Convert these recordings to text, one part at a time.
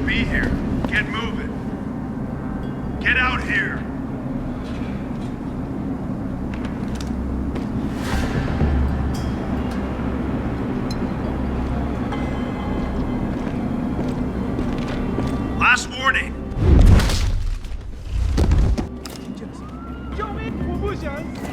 be here. Get moving. Get out here. Last warning. 救命！我不想死。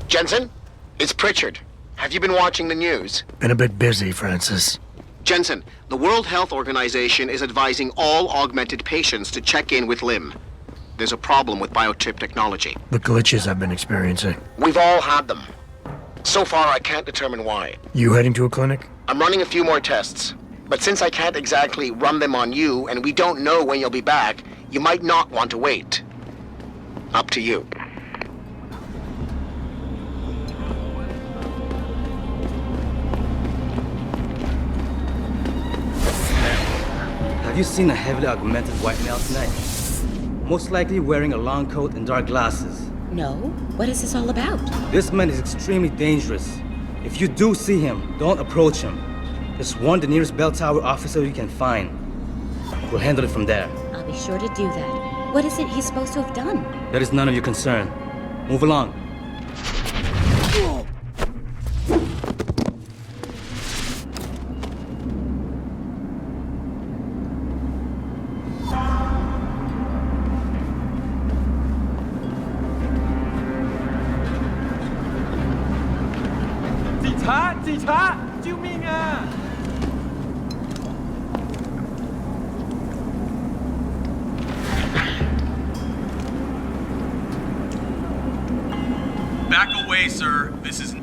Jensen? It's Pritchard. Have you been watching the news? Been a bit busy, Francis. Jensen, the World Health Organization is advising all augmented patients to check in with Lim. There's a problem with biochip technology. The glitches I've been experiencing. We've all had them. So far, I can't determine why. You heading to a clinic? I'm running a few more tests. But since I can't exactly run them on you, and we don't know when you'll be back, you might not want to wait. Up to you. Have you seen a heavily augmented white male tonight? Most likely wearing a long coat and dark glasses. No? What is this all about? This man is extremely dangerous. If you do see him, don't approach him. Just warn the nearest bell tower officer you can find. We'll handle it from there. I'll be sure to do that. What is it he's supposed to have done? That is none of your concern. Move along. Back away, sir. This is...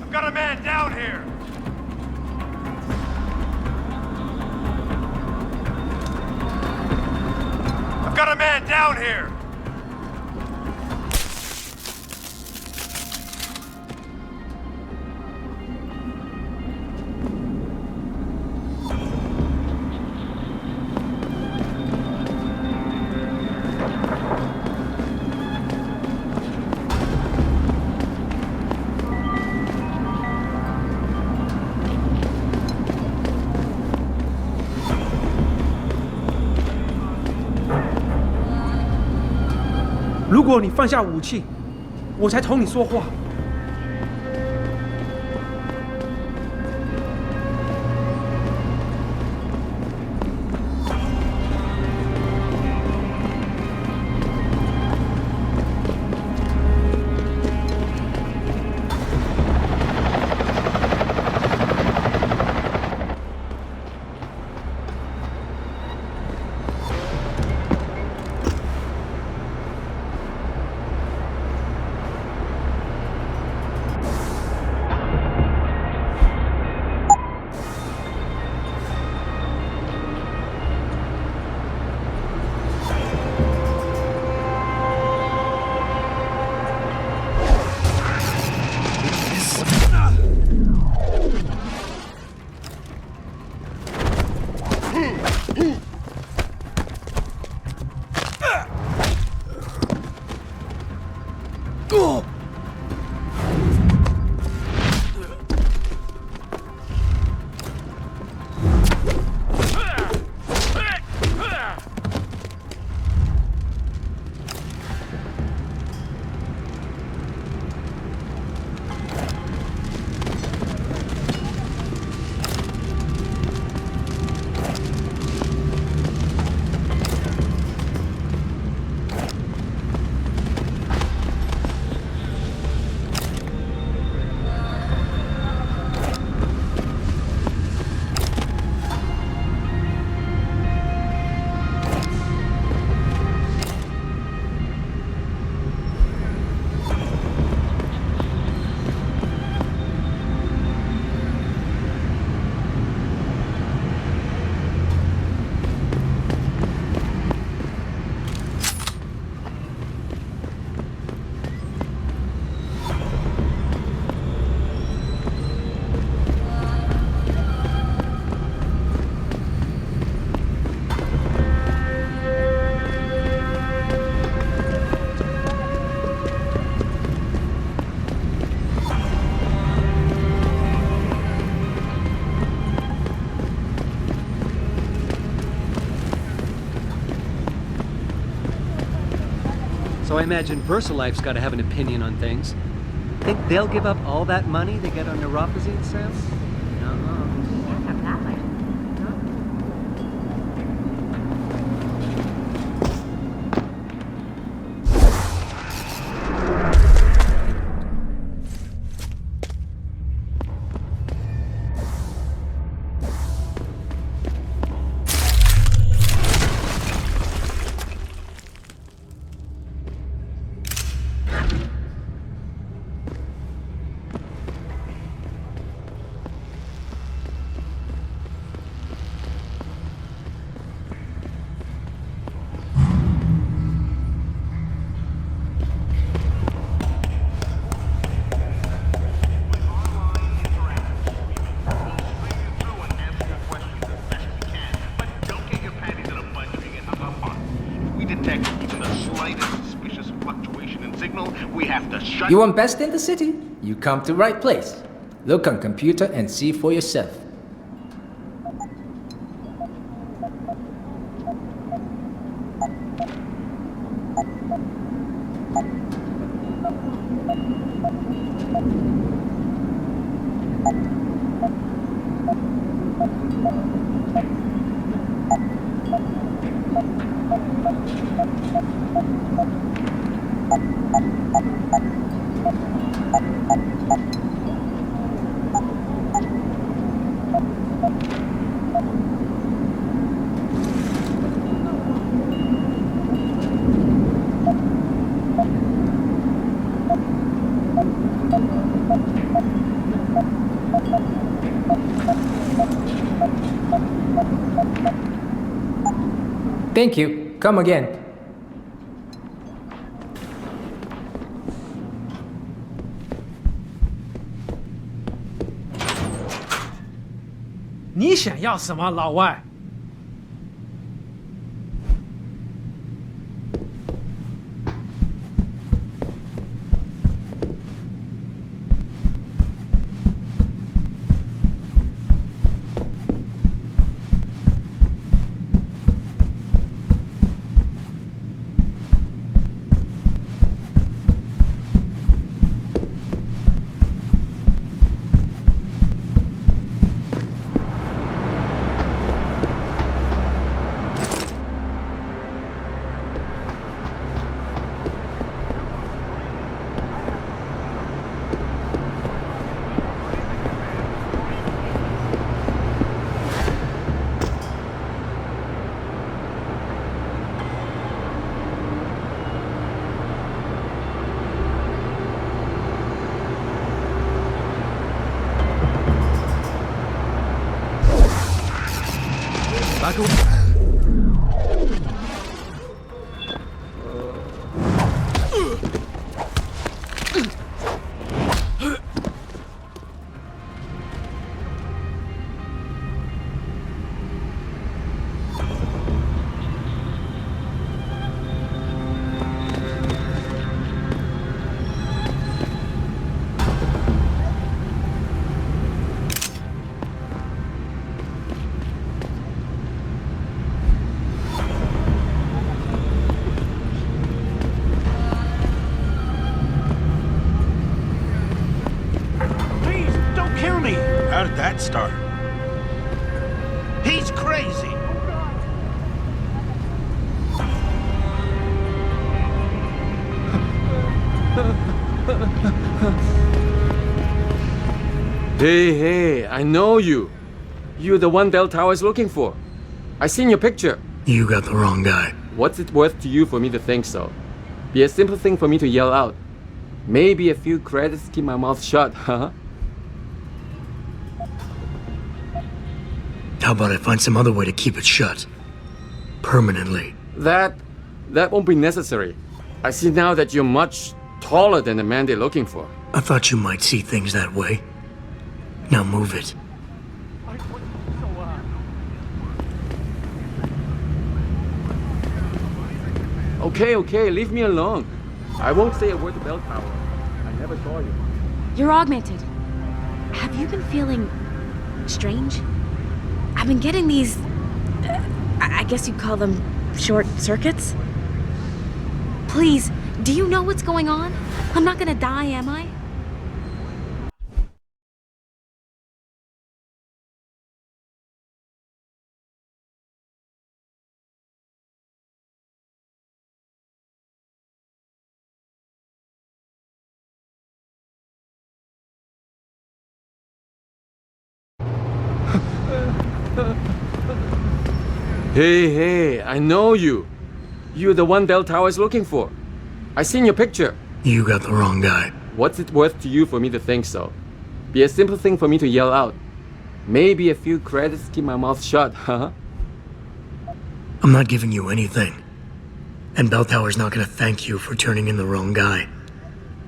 I've got a man down here. I've got a man down here. "如果你放下武器，我才同你说话。" So I imagine VersaLife's got to have an opinion on things. Think they'll give up all that money they get on neurophosine sales? You invest in the city, you come to right place. Look on computer and see for yourself. Thank you. Come again. 你想要什么，老外？How did that start? He's crazy! Hey, I know you. You're the one Bell Tower is looking for. I seen your picture. You got the wrong guy. What's it worth to you for me to think so? Be a simple thing for me to yell out. Maybe a few credits to keep my mouth shut, huh? How about I find some other way to keep it shut? Permanently. That won't be necessary. I see now that you're much taller than the man they're looking for. I thought you might see things that way. Now move it. Okay, leave me alone. I won't say a word to Bell Tower. I never saw you. You're augmented. Have you been feeling strange? I've been getting these, I guess you'd call them short circuits. Please, Do you know what's going on? I'm not gonna die, am I? Hey, I know you. You're the one Bell Tower is looking for. I seen your picture. You got the wrong guy. What's it worth to you for me to think so? Be a simple thing for me to yell out. Maybe a few credits keep my mouth shut, huh? I'm not giving you anything. And Bell Tower's not gonna thank you for turning in the wrong guy.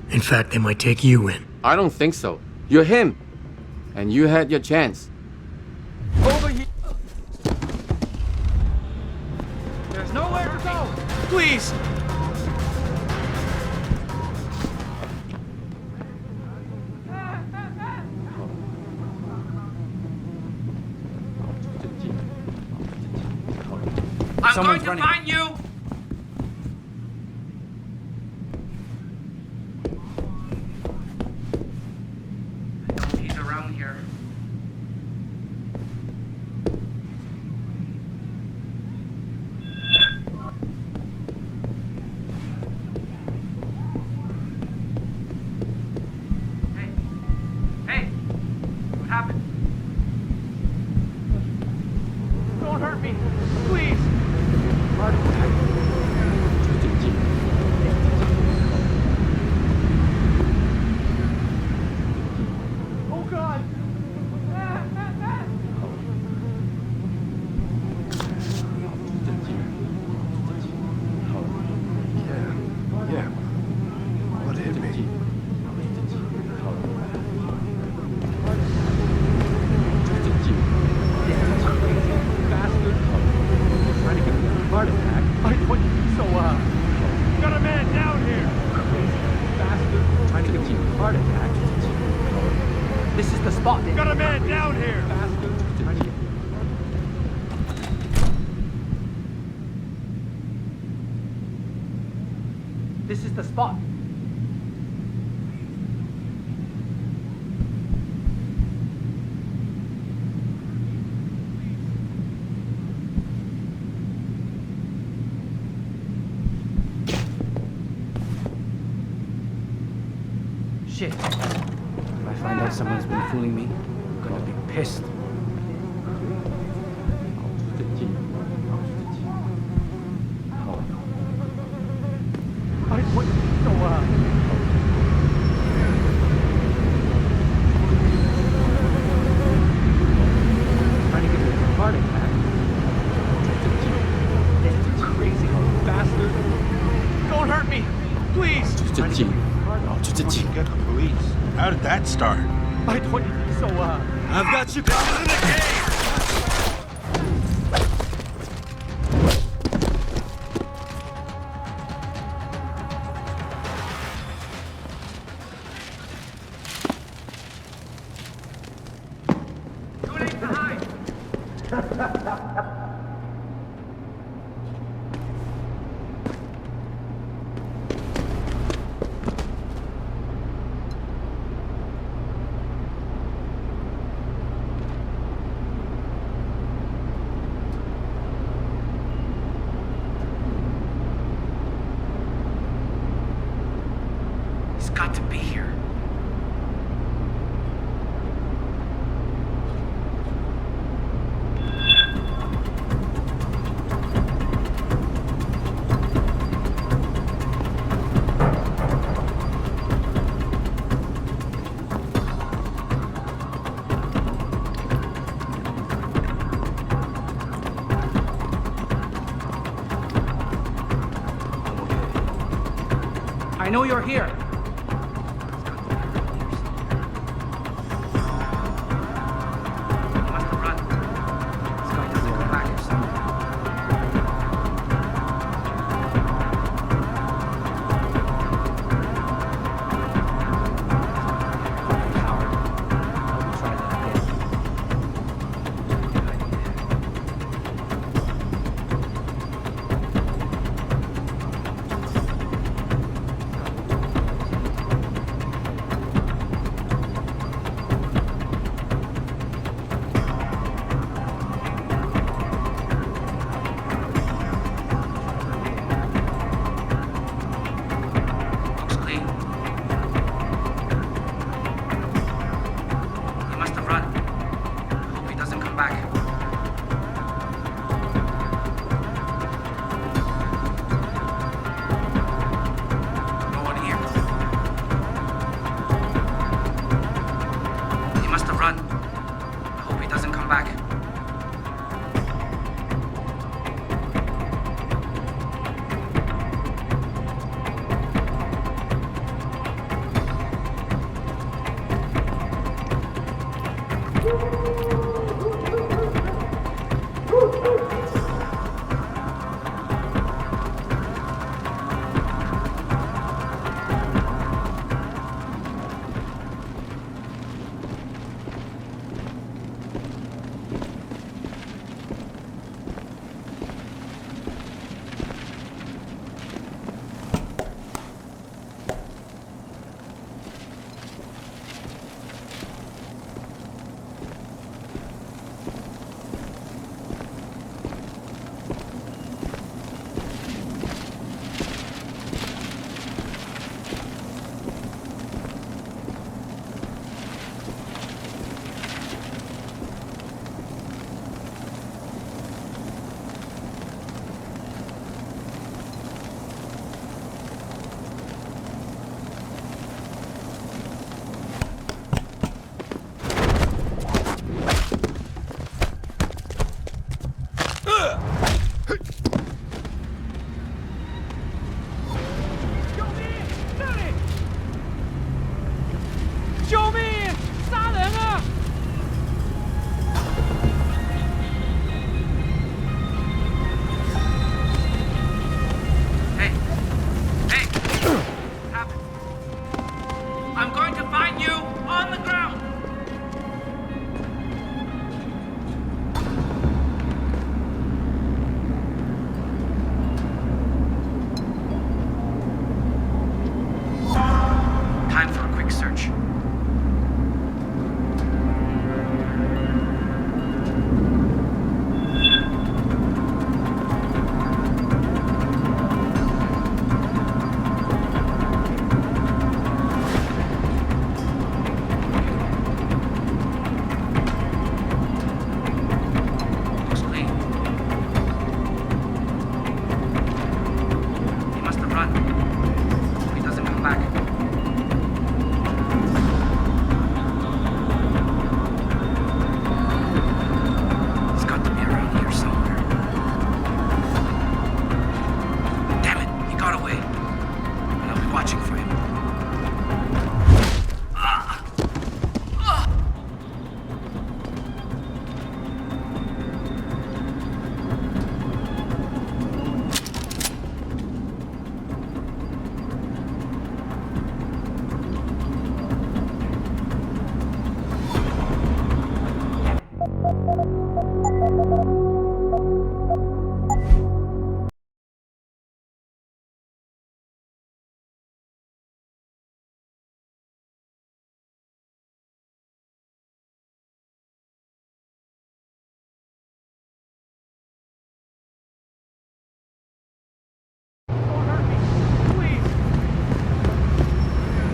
In fact, they might take you in. I don't think so. You're him. And you had your chance. Over here. There's nowhere to go. Please. I'm going to find you. I know he's around here. Hey, what happened? Don't hurt me, please. Oh God! Yeah. What hit me? Trying to give me a heart attack. Got a man down here! Bastard. Trying to give me a heart attack. This is the spot. Got a man down here! Bastard. Trying to get... This is the spot. Shit. If I find out someone's been fooling me, I'm gonna be pissed. Trying to give me a heart attack. Crazy bastard. Don't hurt me, please. Get the police. How did that start? I've got you covered in the game. He's got to be here. I know you're here.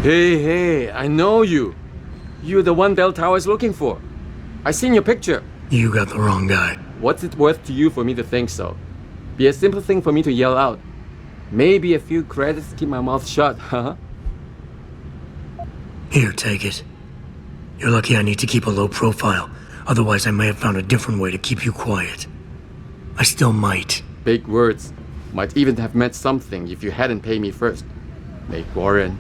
Hey, I know you. You're the one Bell Tower's looking for. I seen your picture. You got the wrong guy. What's it worth to you for me to think so? Be a simple thing for me to yell out. Maybe a few credits keep my mouth shut, huh? Here, take it. You're lucky I need to keep a low profile. Otherwise, I may have found a different way to keep you quiet. I still might. Big words. Might even have meant something if you hadn't paid me first. Big Warren.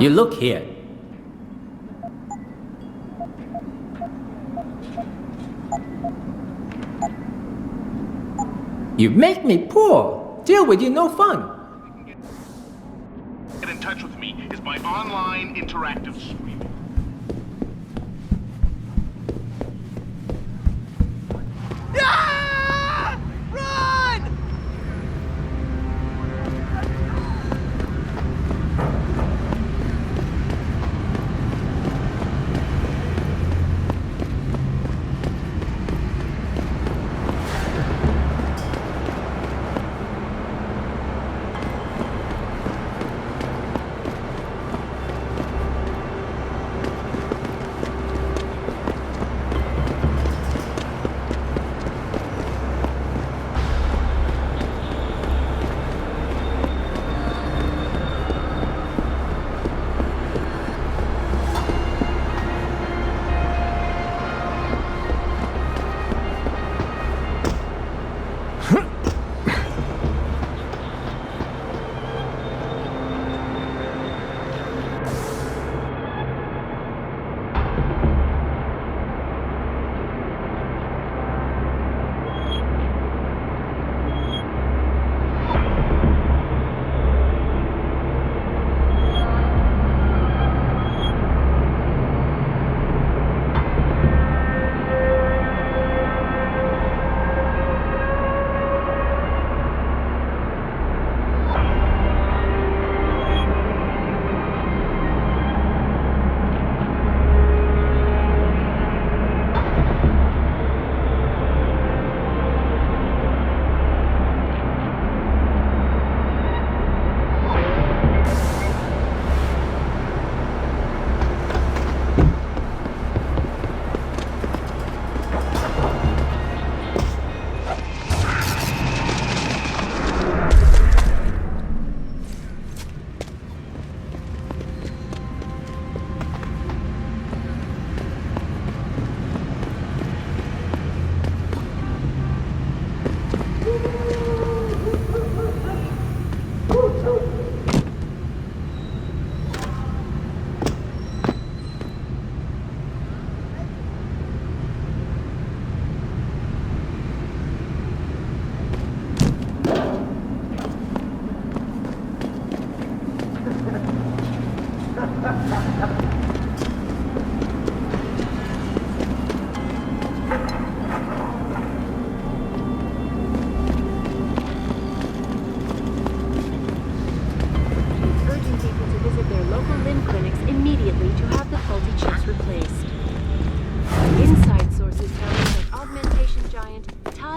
You look here. You make me poor. Deal with you no fun. Get in touch with me is my online interactive suite.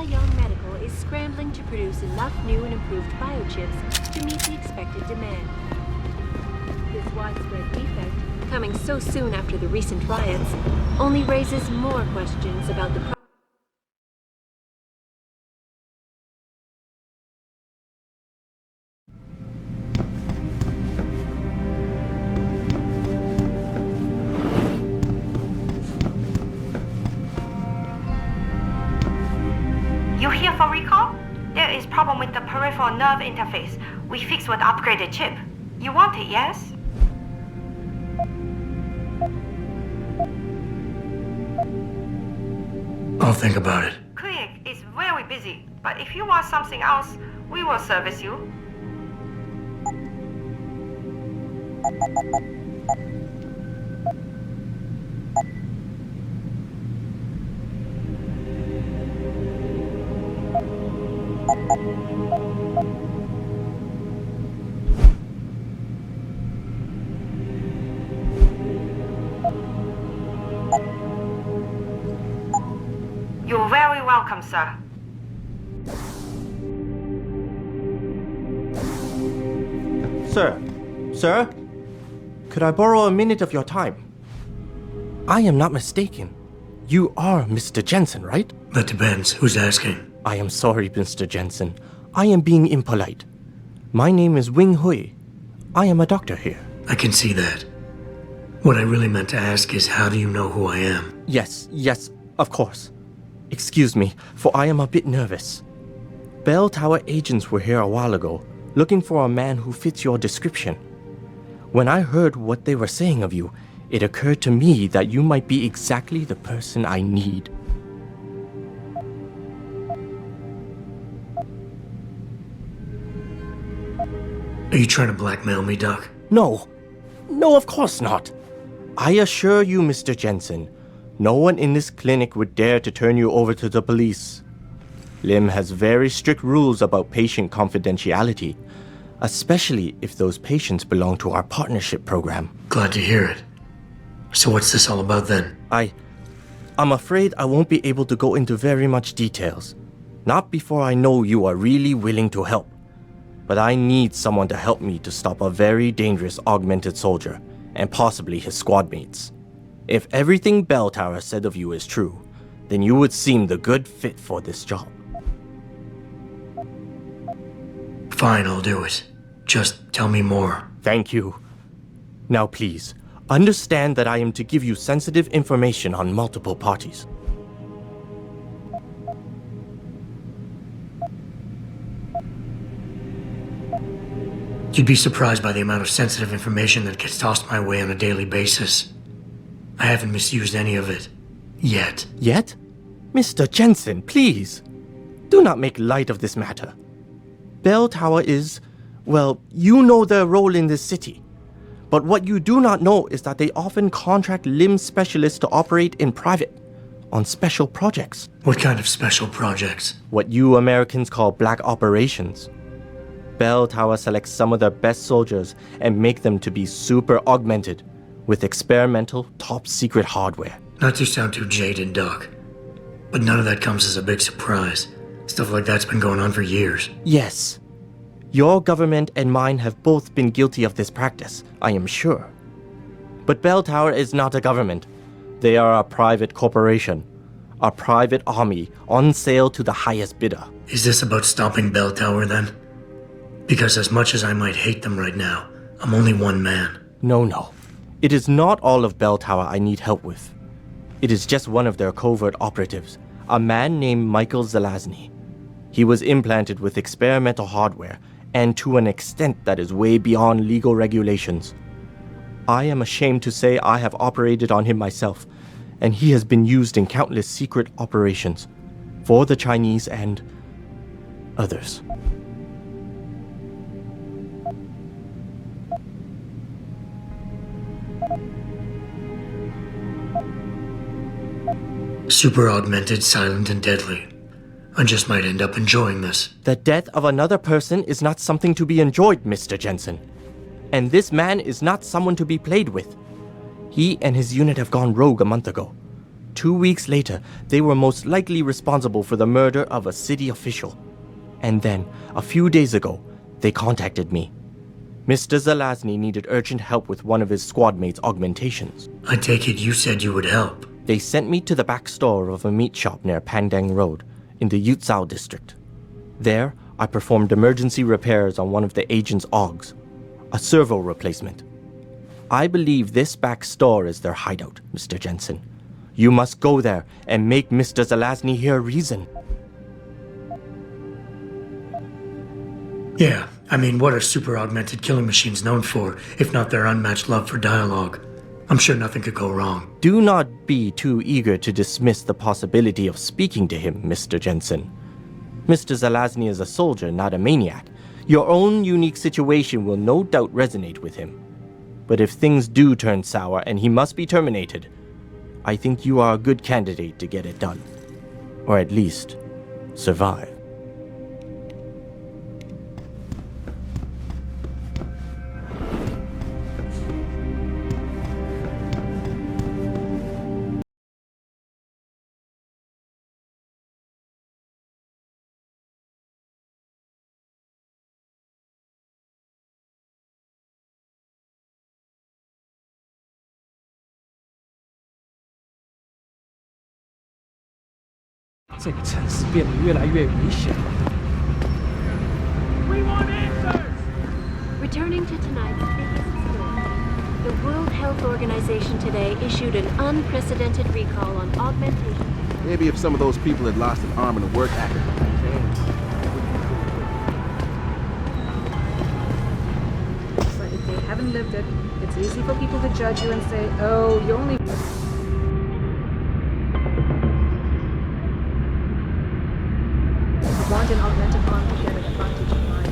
Young Medical is scrambling to produce enough new and improved biochips to meet the expected demand. This widespread defect, coming so soon after the recent riots, only raises more questions about the You here for recall? There is problem with the peripheral nerve interface. We fixed with upgraded chip. You want it, yes? I'll think about it. Clinic is very busy, but if you want something else, we will service you. You're very welcome, sir. Sir, could I borrow a minute of your time? I am not mistaken. You are Mr. Jensen, right? That depends. Who's asking? I am sorry, Mr. Jensen. I am being impolite. My name is Wing Hui. I am a doctor here. I can see that. What I really meant to ask is, how do you know who I am? Yes, of course. Excuse me, for I am a bit nervous. Bell Tower agents were here a while ago, looking for a man who fits your description. When I heard what they were saying of you, it occurred to me that you might be exactly the person I need. Are you trying to blackmail me, Doc? No, of course not. I assure you, Mr. Jensen, no one in this clinic would dare to turn you over to the police. Lim has very strict rules about patient confidentiality, especially if those patients belong to our partnership program. Glad to hear it. So what's this all about then? I'm afraid I won't be able to go into very much details. Not before I know you are really willing to help. But I need someone to help me to stop a very dangerous augmented soldier, and possibly his squad mates. If everything Bell Tower said of you is true, then you would seem the good fit for this job. Fine, I'll do it. Just tell me more. Thank you. Now please, understand that I am to give you sensitive information on multiple parties. You'd be surprised by the amount of sensitive information that gets tossed my way on a daily basis. I haven't misused any of it. Yet. Yet? Mr. Jensen, please. Do not make light of this matter. Bell Tower is, well, you know their role in this city. But what you do not know is that they often contract limb specialists to operate in private, on special projects. What kind of special projects? What you Americans call black operations. Bell Tower selects some of their best soldiers and make them to be super augmented with experimental, top-secret hardware. Not to sound too jaded, Doc, but none of that comes as a big surprise. Stuff like that's been going on for years. Yes. Your government and mine have both been guilty of this practice, I am sure. But Bell Tower is not a government. They are a private corporation. A private army on sale to the highest bidder. Is this about stopping Bell Tower then? Because as much as I might hate them right now, I'm only one man. No. It is not all of Bell Tower I need help with. It is just one of their covert operatives, a man named Michael Zelazny. He was implanted with experimental hardware, and to an extent that is way beyond legal regulations. I am ashamed to say I have operated on him myself, and he has been used in countless secret operations for the Chinese and others. Super augmented, silent, and deadly. I just might end up enjoying this. The death of another person is not something to be enjoyed, Mr. Jensen. And this man is not someone to be played with. He and his unit have gone rogue a month ago. 2 weeks later, they were most likely responsible for the murder of a city official. And then, a few days ago, they contacted me. Mr. Zelazny needed urgent help with one of his squad mates' augmentations. I take it you said you would help. They sent me to the back store of a meat shop near Pandang Road, in the Yutzao district. There, I performed emergency repairs on one of the agent's AUGs, a servo replacement. I believe this back store is their hideout, Mr. Jensen. You must go there and make Mr. Zelazny hear reason. Yeah, I mean, what are super augmented killing machines known for, if not their unmatched love for dialogue? I'm sure nothing could go wrong. Do not be too eager to dismiss the possibility of speaking to him, Mr. Jensen. Mr. Zelazny is a soldier, not a maniac. Your own unique situation will no doubt resonate with him. But if things do turn sour and he must be terminated, I think you are a good candidate to get it done. Or at least, survive. Returning to tonight's biggest story, the World Health Organization today issued an unprecedented recall on augmentation. Maybe if some of those people had lost an arm in a work accident. But if they haven't lived it, it's easy for people to judge you and say, oh, you only... want an augmented arm to get an advantage of mine.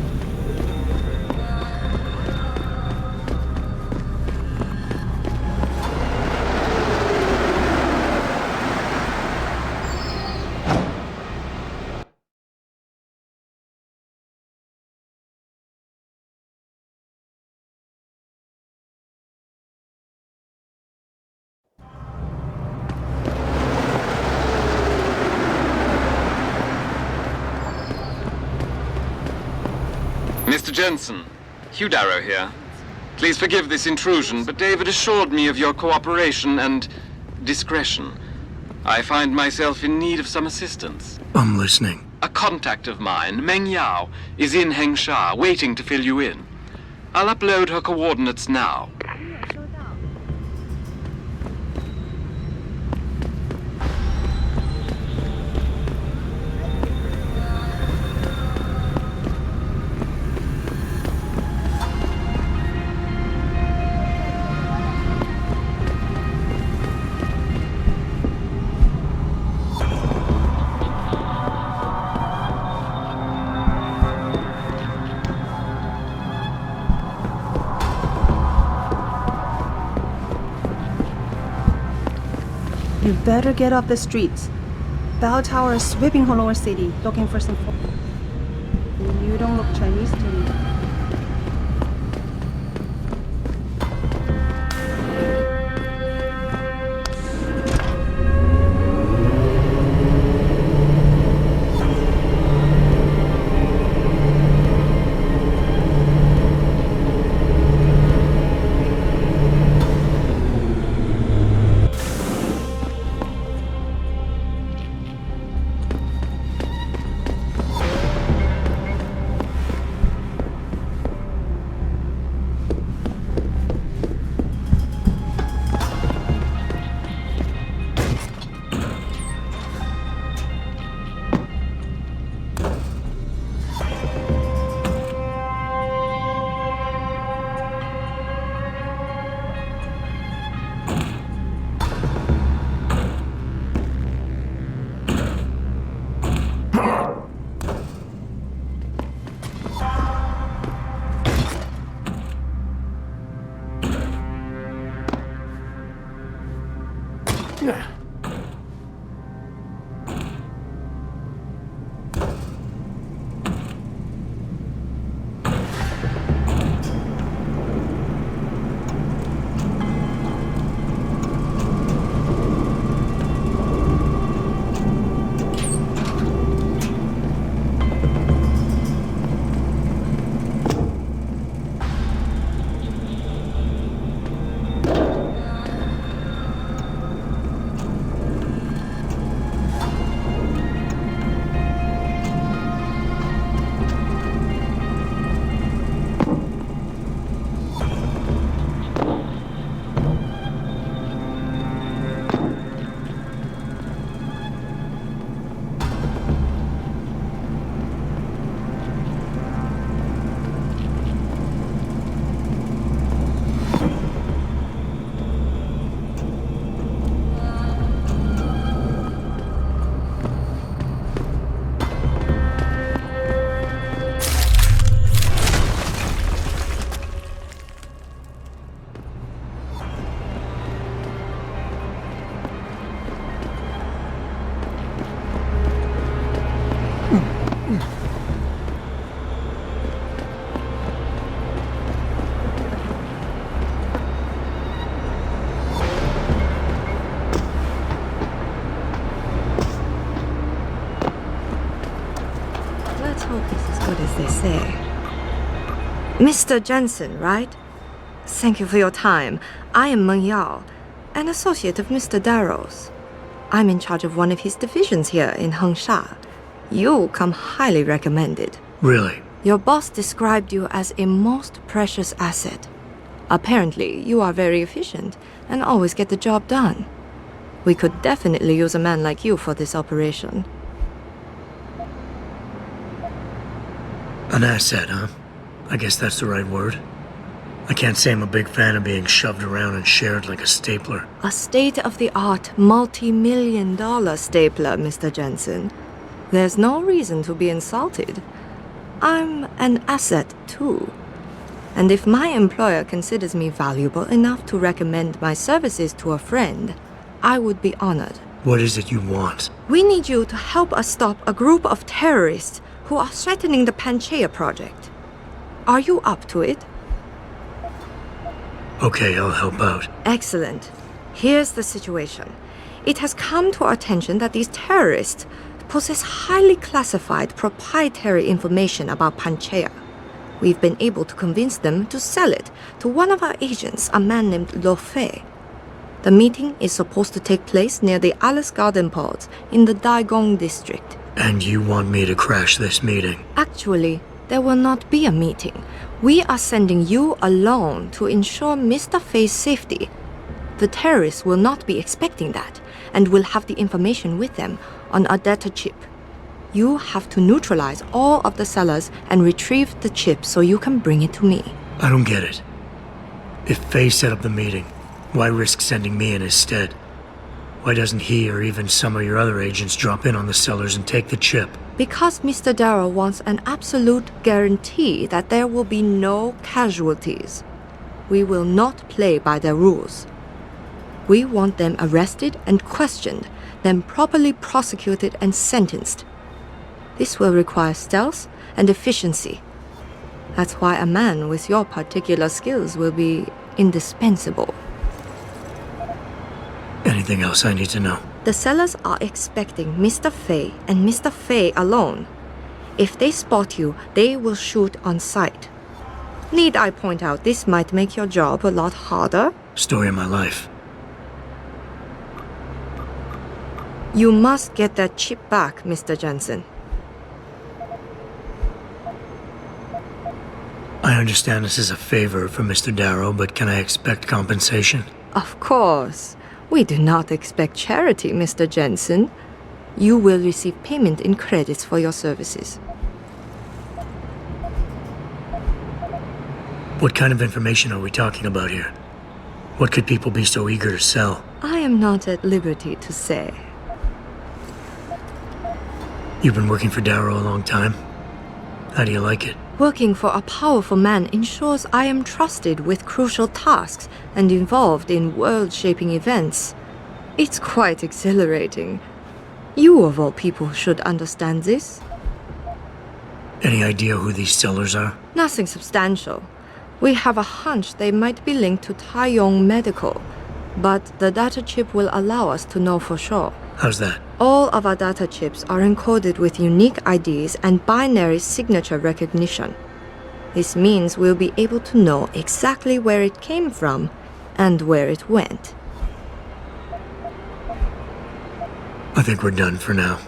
Mr. Jensen, Hugh Darrow here. Please forgive this intrusion, but David assured me of your cooperation and discretion. I find myself in need of some assistance. I'm listening. A contact of mine, Meng Yao, is in Hengsha, waiting to fill you in. I'll upload her coordinates now. You better get off the streets. Bell Tower is sweeping Honolulu City, looking for some... You don't look Chinese to me. Let's hope it's as good as they say. Mr. Jensen, right? Thank you for your time. I am Meng Yao, an associate of Mr. Darrow's. I'm in charge of one of his divisions here in Hengsha. You come highly recommended. Really? Your boss described you as a most precious asset. Apparently, you are very efficient and always get the job done. We could definitely use a man like you for this operation. An asset, huh? I guess that's the right word. I can't say I'm a big fan of being shoved around and shared like a stapler. A state-of-the-art, multi-million-dollar stapler, Mr. Jensen. There's no reason to be insulted. I'm an asset, too. And if my employer considers me valuable enough to recommend my services to a friend, I would be honored. What is it you want? We need you to help us stop a group of terrorists who are threatening the Panchaea project. Are you up to it? Okay, I'll help out. Excellent. Here's the situation. It has come to our attention that these terrorists possess highly classified proprietary information about Panchaea. We've been able to convince them to sell it to one of our agents, a man named Lo Fei. The meeting is supposed to take place near the Alice Garden pods in the Daigong district. And you want me to crash this meeting? Actually, there will not be a meeting. We are sending you alone to ensure Mr. Fei's safety. The terrorists will not be expecting that, and will have the information with them on a data chip. You have to neutralize all of the sellers and retrieve the chip so you can bring it to me. I don't get it. If Fei set up the meeting, why risk sending me in his stead? Why doesn't he or even some of your other agents drop in on the sellers and take the chip? Because Mr. Darrow wants an absolute guarantee that there will be no casualties. We will not play by their rules. We want them arrested and questioned, then properly prosecuted and sentenced. This will require stealth and efficiency. That's why a man with your particular skills will be indispensable. Anything else I need to know? The sellers are expecting Mr. Fei and Mr. Fei alone. If they spot you, they will shoot on sight. Need I point out this might make your job a lot harder? Story of my life. You must get that chip back, Mr. Jensen. I understand this is a favor for Mr. Darrow, but can I expect compensation? Of course. We do not expect charity, Mr. Jensen. You will receive payment in credits for your services. What kind of information are we talking about here? What could people be so eager to sell? I am not at liberty to say. You've been working for Darrow a long time. How do you like it? Working for a powerful man ensures I am trusted with crucial tasks and involved in world-shaping events. It's quite exhilarating. You, of all people, should understand this. Any idea who these sellers are? Nothing substantial. We have a hunch they might be linked to Taiyong Medical, but the data chip will allow us to know for sure. How's that? All of our data chips are encoded with unique IDs and binary signature recognition. This means we'll be able to know exactly where it came from and where it went. I think we're done for now.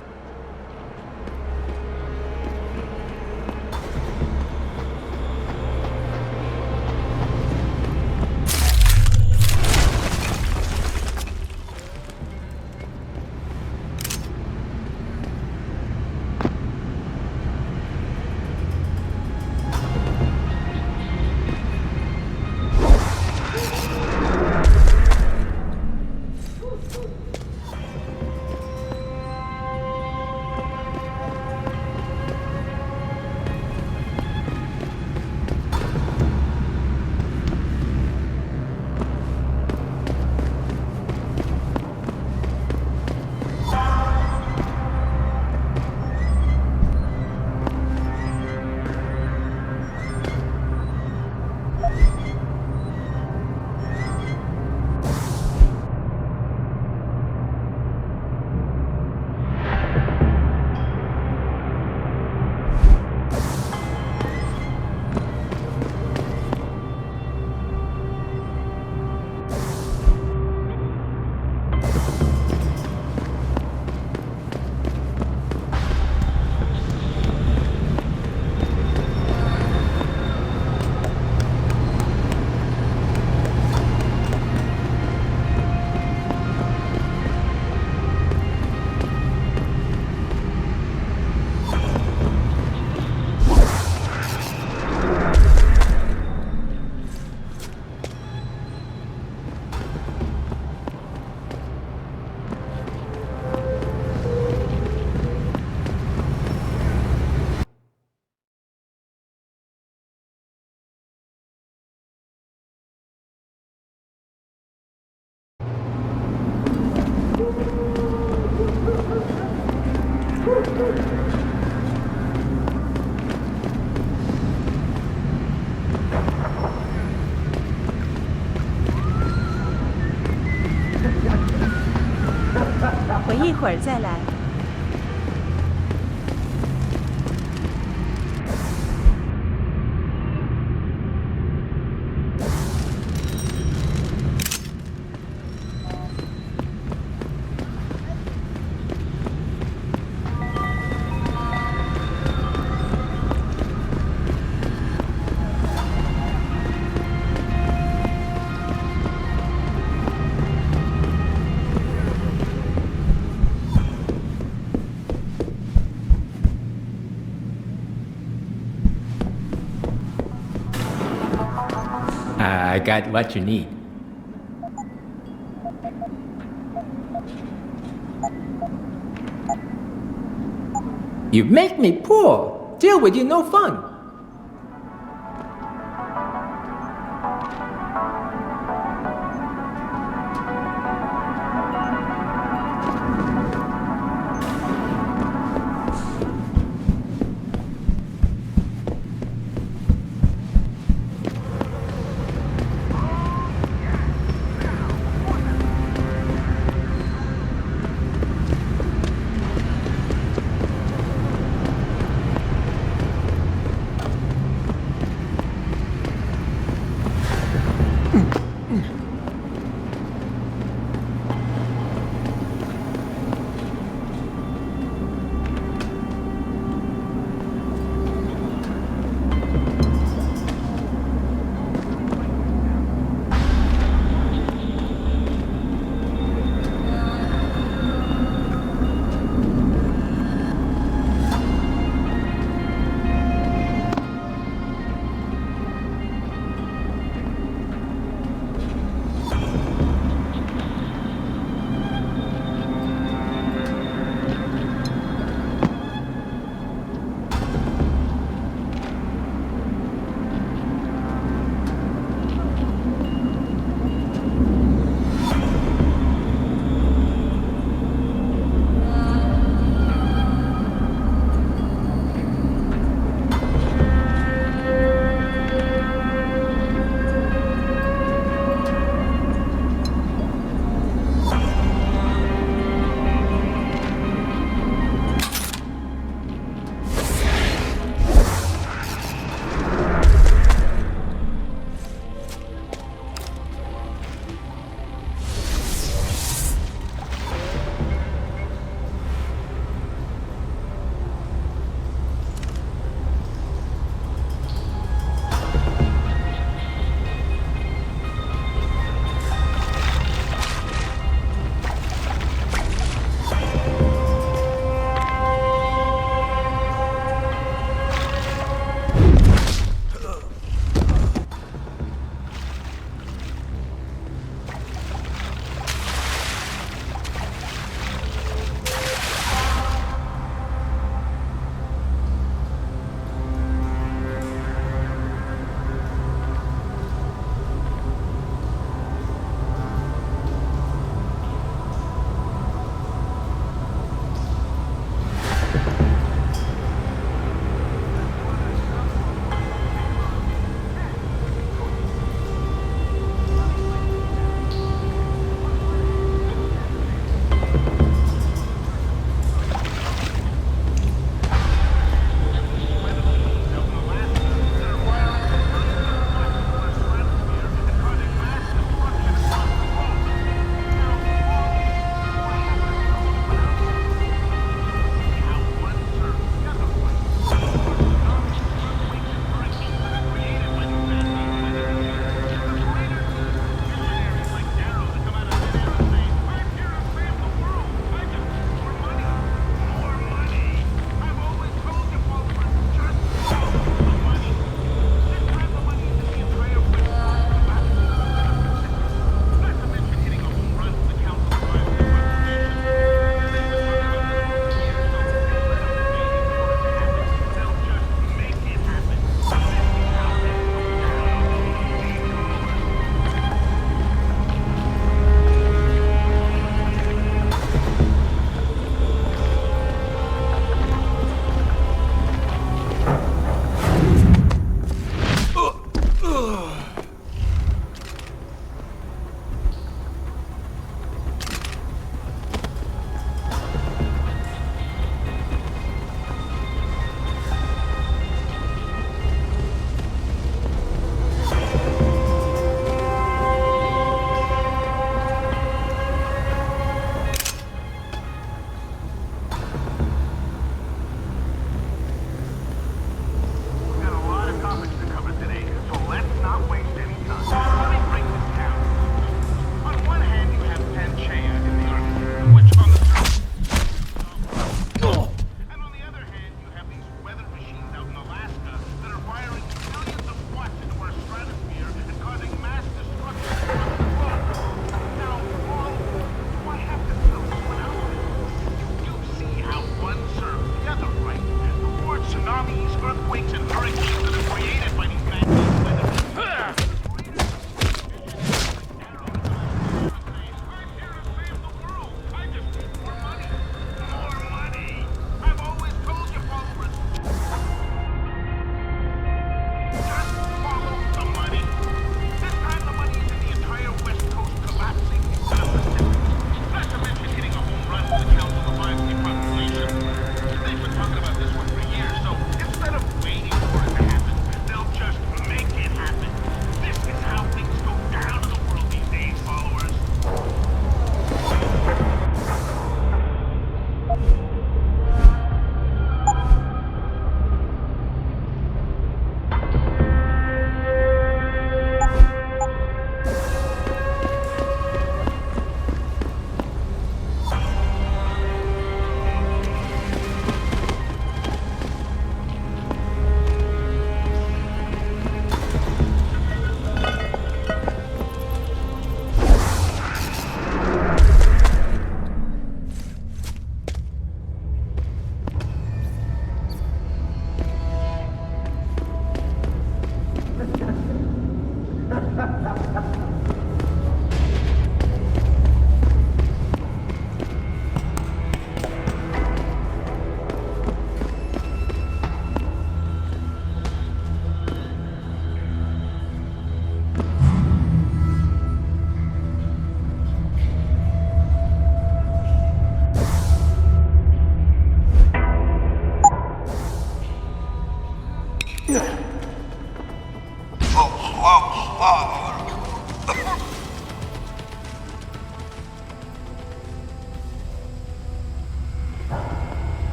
会儿再来。I got what you need. You make me poor. Deal with you no fun.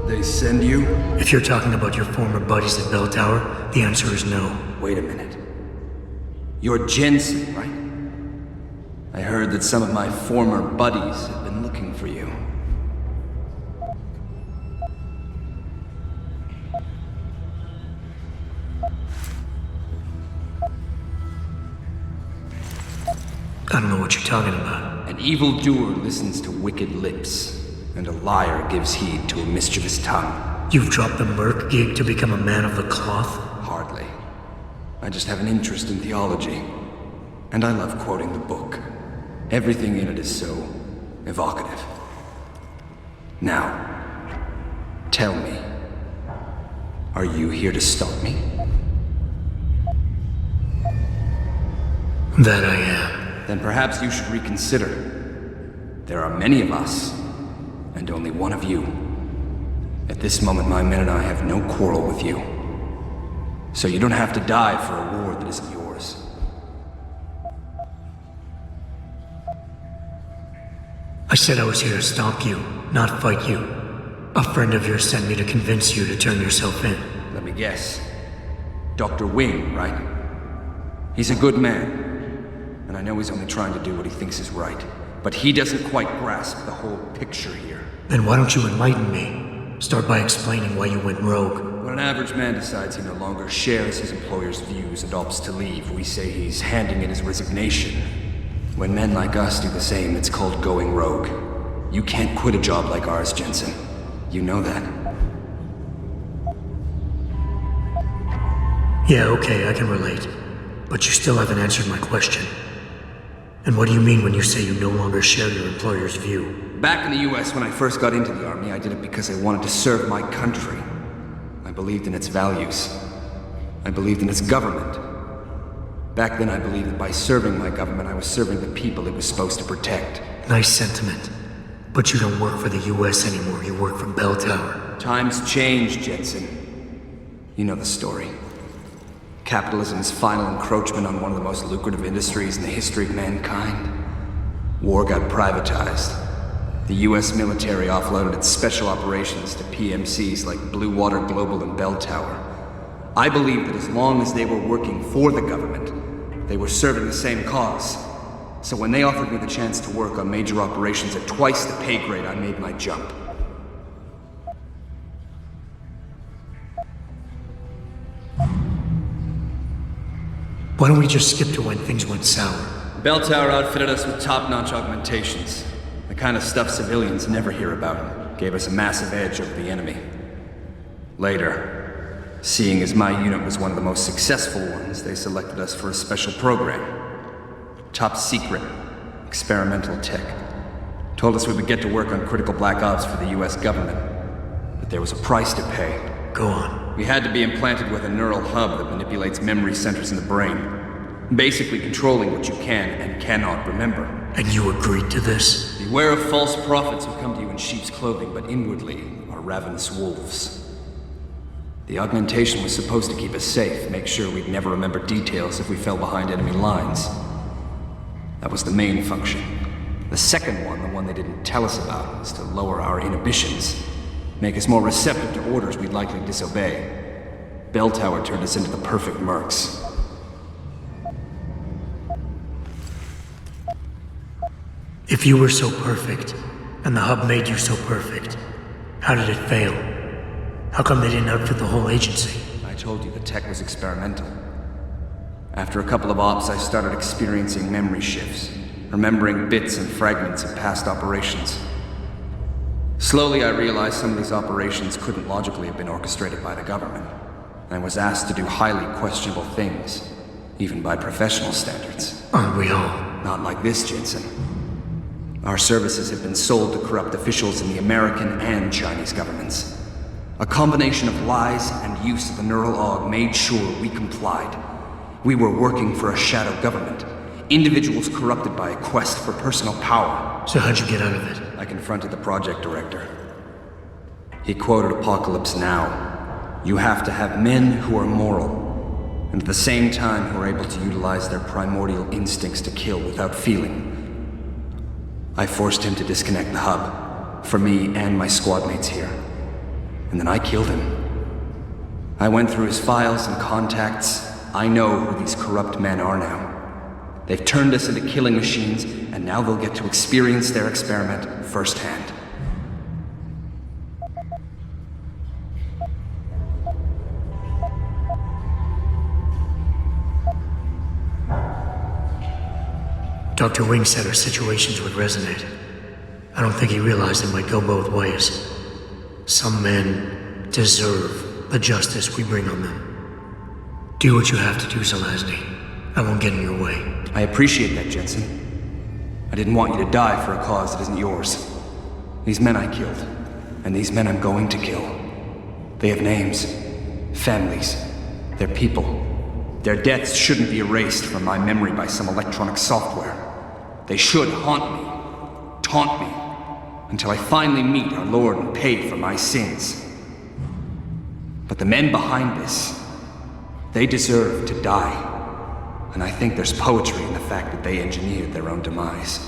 They send you? If you're talking about your former buddies at Bell Tower, the answer is no. Wait a minute. You're Jensen, right? I heard that some of my former buddies have been looking for you. I don't know what you're talking about. An evildoer listens to wicked lips, and a liar gives heed to a mischievous tongue. You've dropped the merc gig to become a man of the cloth? Hardly. I just have an interest in theology, and I love quoting the book. Everything in it is so evocative. Now, tell me, are you here to stop me? That I am. Then perhaps you should reconsider. There are many of us, and only one of you. At this moment, my men and I have no quarrel with you. So you don't have to die for a war that isn't yours. I said I was here to stop you, not fight you. A friend of yours sent me to convince you to turn yourself in. Let me guess. Dr. Wing, right? He's a good man. And I know he's only trying to do what he thinks is right. But he doesn't quite grasp the whole picture here. Then why don't you enlighten me? Start by explaining why you went rogue. When an average man decides he no longer shares his employer's views and opts to leave, we say he's handing in his resignation. When men like us do the same, it's called going rogue. You can't quit a job like ours, Jensen. You know that. Yeah, okay, I can relate. But you still haven't answered my question. And what do you mean when you say you no longer share your employer's view? Back in the US, when I first got into the Army, I did it because I wanted to serve my country. I believed in its values. I believed in its government. Back then, I believed that by serving my government, I was serving the people it was supposed to protect. Nice sentiment. But you don't work for the US anymore, you work for Bell Tower. Times change, Jensen. You know the story. Capitalism's final encroachment on one of the most lucrative industries in the history of mankind. War got privatized. The US military offloaded its special operations to PMCs like Blue Water Global and Bell Tower. I believe that as long as they were working for the government, they were serving the same cause. So when they offered me the chance to work on major operations at twice the pay grade, I made my jump. Why don't we just skip to when things went sour? Bell Tower outfitted us with top-notch augmentations. The kind of stuff civilians never hear about. Gave us a massive edge over the enemy. Later, seeing as my unit was one of the most successful ones, they selected us for a special program. Top secret, experimental tech. Told us we would get to work on critical black ops for the US government. But there was a price to pay. Go on. We had to be implanted with a neural hub that manipulates memory centers in the brain. Basically controlling what you can and cannot remember. And you agreed to this? Beware of false prophets who come to you in sheep's clothing, but inwardly are ravenous wolves. The augmentation was supposed to keep us safe, make sure we'd never remember details if we fell behind enemy lines. That was the main function. The second one, the one they didn't tell us about, was to lower our inhibitions. Make us more receptive to orders we'd likely disobey. Bell Tower turned us into the perfect mercs. If you were so perfect, and the hub made you so perfect, how did it fail? How come they didn't outfit the whole agency? I told you the tech was experimental. After a couple of ops, I started experiencing memory shifts, remembering bits and fragments of past operations. Slowly, I realized some of these operations couldn't logically have been orchestrated by the government. I was asked to do highly questionable things, even by professional standards. Aren't we all? Not like this, Jensen. Our services have been sold to corrupt officials in the American and Chinese governments. A combination of lies and use of the neural aug made sure we complied. We were working for a shadow government. Individuals corrupted by a quest for personal power. So how'd you get out of it? I confronted the project director. He quoted Apocalypse Now. You have to have men who are moral, and at the same time who are able to utilize their primordial instincts to kill without feeling. I forced him to disconnect the hub, for me and my squad mates here. And then I killed him. I went through his files and contacts. I know who these corrupt men are now. They've turned us into killing machines, and now they'll get to experience their experiment firsthand. Dr. Wing said our situations would resonate. I don't think he realized it might go both ways. Some men deserve the justice we bring on them. Do what you have to do, Zelazny. I won't get in your way. I appreciate that, Jensen. I didn't want you to die for a cause that isn't yours. These men I killed, and these men I'm going to kill. They have names, families, they're people. Their deaths shouldn't be erased from my memory by some electronic software. They should haunt me, taunt me, until I finally meet our Lord and pay for my sins. But the men behind this, they deserve to die. And I think there's poetry in the fact that they engineered their own demise.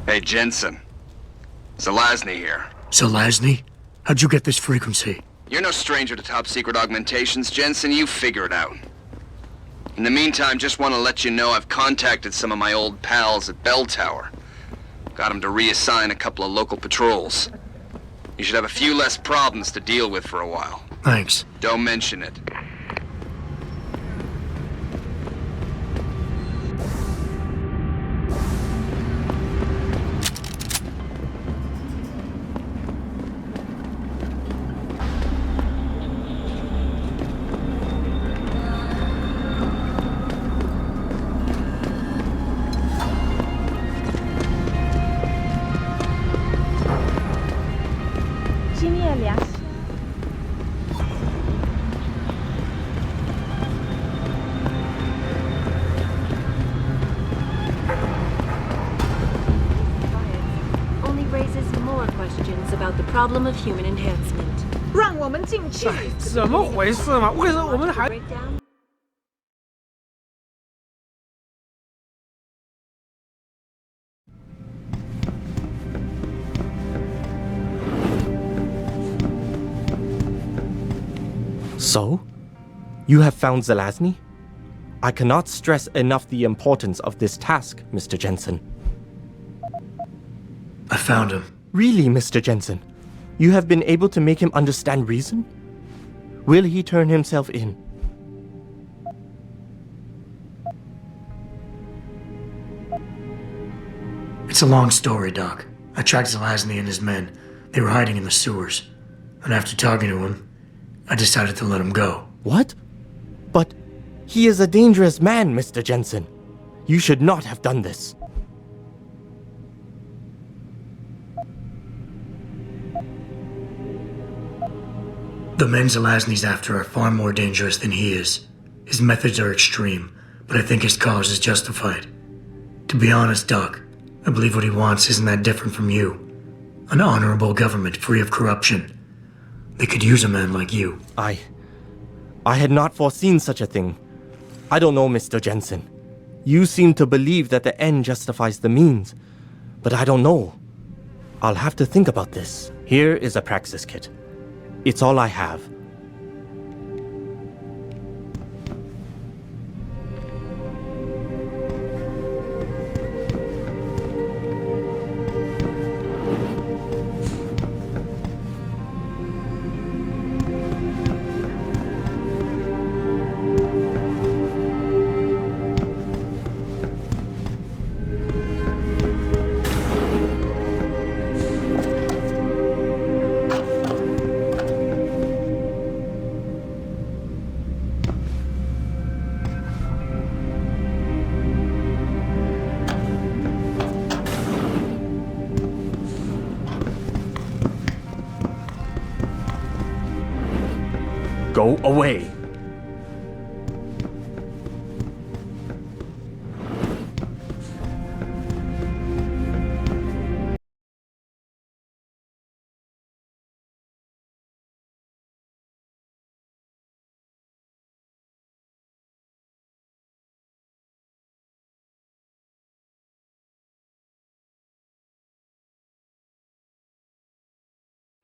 Hey, Jensen. Zelazny here. Zelazny? How'd you get this frequency? You're no stranger to top-secret augmentations, Jensen. You figure it out. In the meantime, just want to let you know I've contacted some of my old pals at Bell Tower. Got them to reassign a couple of local patrols. You should have a few less problems to deal with for a while. Thanks. Don't mention it. Problem of human enhancement. 让我们进去。怎么回事嘛？为什么我们还So? You have found Zelazny? I cannot stress enough the importance of this task, Mr. Jensen. I found him. Really, Mr. Jensen? You have been able to make him understand reason? Will he turn himself in? It's a long story, Doc. I tracked Zelazny and his men. They were hiding in the sewers. And after talking to him, I decided to let him go. What? But he is a dangerous man, Mr. Jensen. You should not have done this. The men Zelazny's after are far more dangerous than he is. His methods are extreme, but I think his cause is justified. To be honest, Doc, I believe what he wants isn't that different from you. An honorable government free of corruption. They could use a man like you. I had not foreseen such a thing. I don't know, Mr. Jensen. You seem to believe that the end justifies the means, but I don't know. I'll have to think about this. Here is a praxis kit. It's all I have. Go away.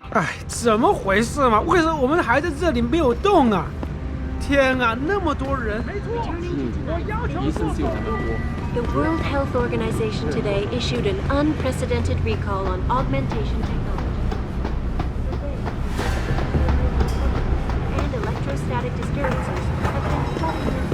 哎，怎么回事嘛？为什么我们还在这里没有动啊？天啊，那么多人！没错，我要求做。The World Health Organization today issued an unprecedented recall on augmentation technology. And electrostatic disturbance have been flooding.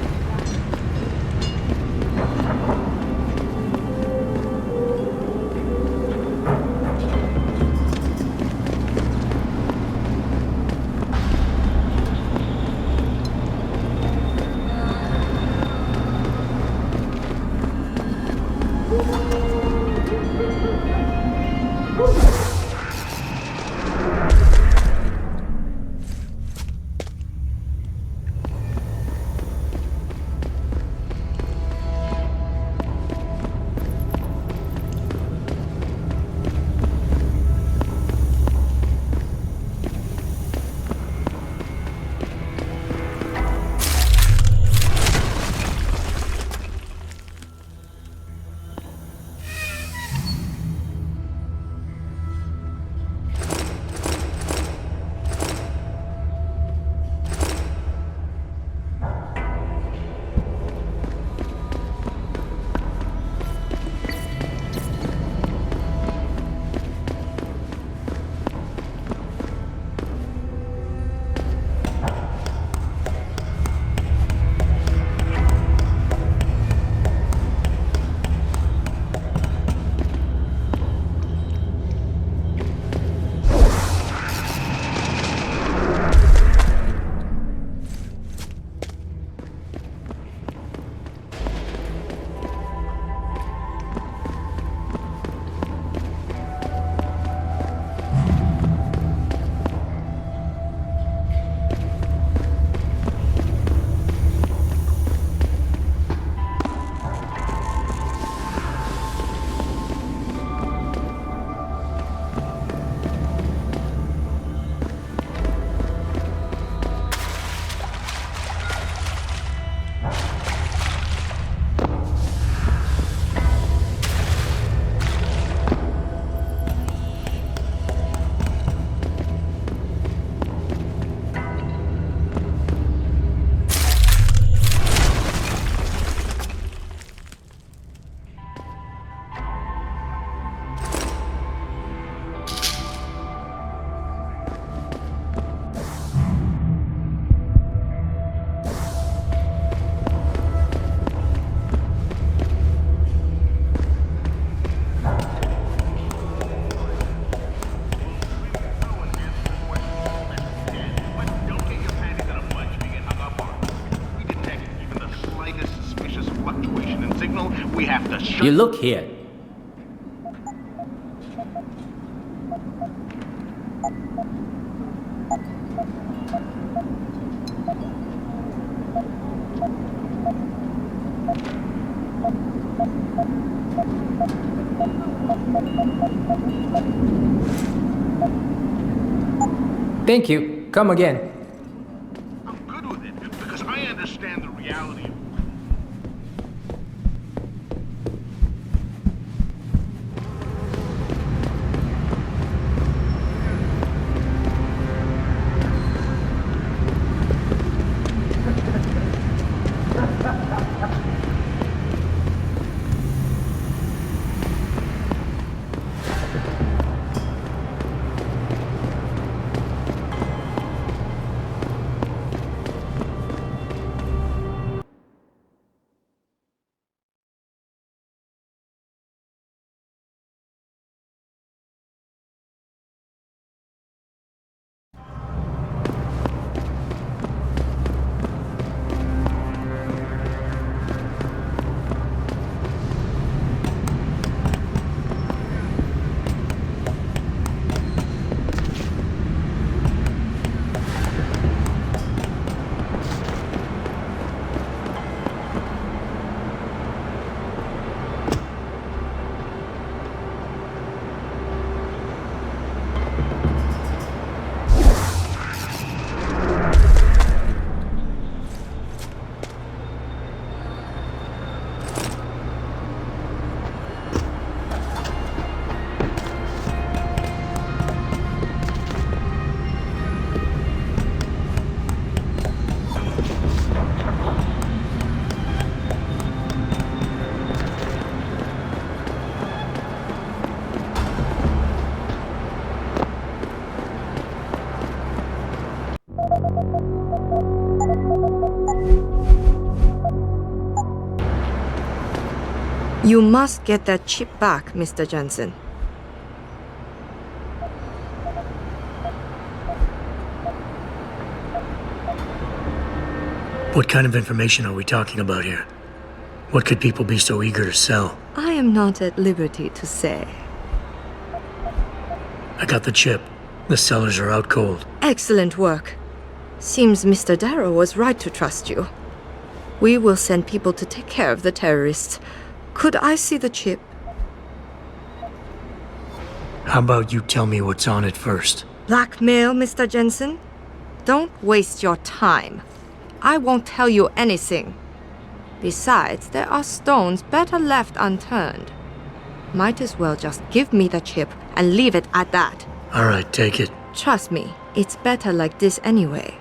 You look here. Thank you. come again. I'm good with it, because I understand the reality of You must get that chip back, Mr. Jensen. What kind of information are we talking about here? What could people be so eager to sell? I am not at liberty to say. I got the chip. The sellers are out cold. Excellent work. Seems Mr. Darrow was right to trust you. We will send people to take care of the terrorists. Could I see the chip? How about you tell me what's on it first? Blackmail, Mr. Jensen? Don't waste your time. I won't tell you anything. Besides, there are stones better left unturned. Might as well just give me the chip and leave it at that. All right, take it. Trust me, it's better like this anyway.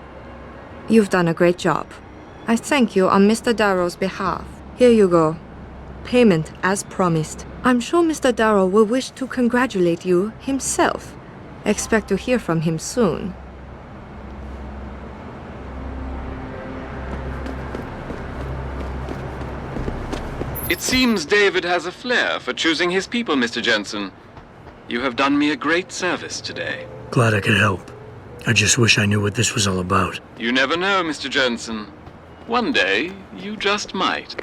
You've done a great job. I thank you on Mr. Darrow's behalf. Here you go. Payment as promised. I'm sure Mr. Darrow will wish to congratulate you himself. Expect to hear from him soon. It seems David has a flair for choosing his people, Mr. Jensen. You have done me a great service today. Glad I could help. I just wish I knew what this was all about. You never know, Mr. Jensen. One day, you just might.